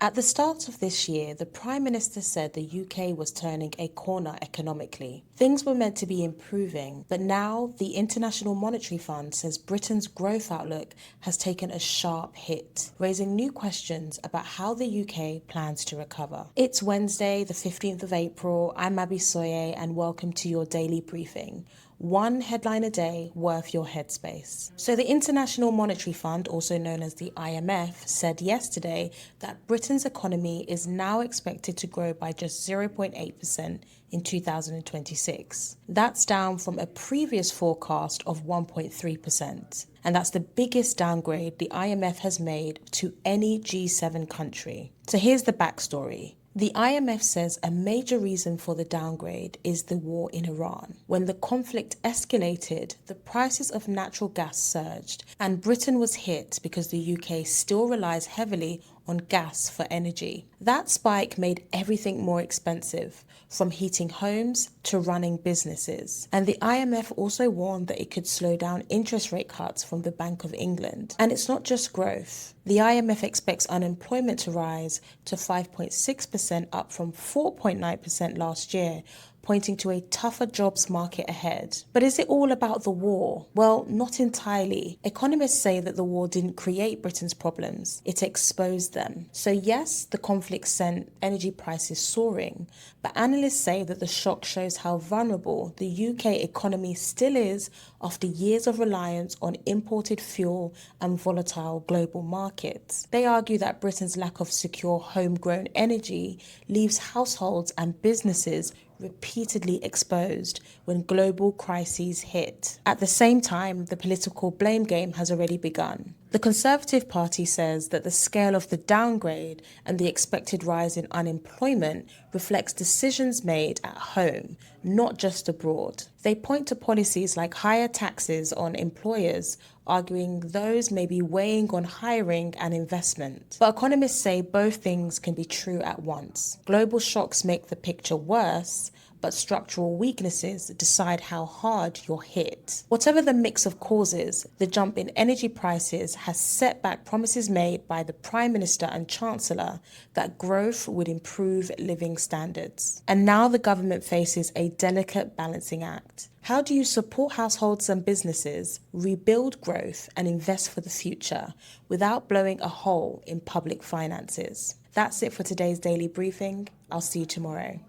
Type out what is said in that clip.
At the start of this year, the Prime Minister said the UK was turning a corner economically. Things were meant to be improving, but now the International Monetary Fund says Britain's growth outlook has taken a sharp hit, raising new questions about how the UK plans to recover. It's Wednesday, the 15th of April. I'm Abby Soye, and welcome to your daily briefing. One headline a day worth your headspace. So the International Monetary Fund, also known as the IMF, said yesterday that Britain's economy is now expected to grow by just 0.8% in 2026. That's down from a previous forecast of 1.3%. And that's the biggest downgrade the IMF has made to any G7 country. So here's the backstory. The IMF says a major reason for the downgrade is the war in Iran. When the conflict escalated, the prices of natural gas surged, and Britain was hit because the UK still relies heavily on gas for energy. That spike made everything more expensive, from heating homes to running businesses. And the IMF also warned that it could slow down interest rate cuts from the Bank of England. And it's not just growth. The IMF expects unemployment to rise to 5.6%, up from 4.9% last year, pointing to a tougher jobs market ahead. But is it all about the war? Well, not entirely. Economists say that the war didn't create Britain's problems, it exposed them. So yes, the conflict sent energy prices soaring, but analysts say that the shock shows how vulnerable the UK economy still is after years of reliance on imported fuel and volatile global markets. They argue that Britain's lack of secure homegrown energy leaves households and businesses repeatedly exposed when global crises hit. At the same time, the political blame game has already begun. The Conservative Party says that the scale of the downgrade and the expected rise in unemployment reflects decisions made at home, not just abroad. They point to policies like higher taxes on employers, arguing those may be weighing on hiring and investment. But economists say both things can be true at once. Global shocks make the picture worse, but structural weaknesses decide how hard you're hit. Whatever the mix of causes, the jump in energy prices has set back promises made by the Prime Minister and Chancellor that growth would improve living standards. And now the government faces a delicate balancing act. How do you support households and businesses, rebuild growth, and invest for the future without blowing a hole in public finances? That's it for today's daily briefing. I'll see you tomorrow.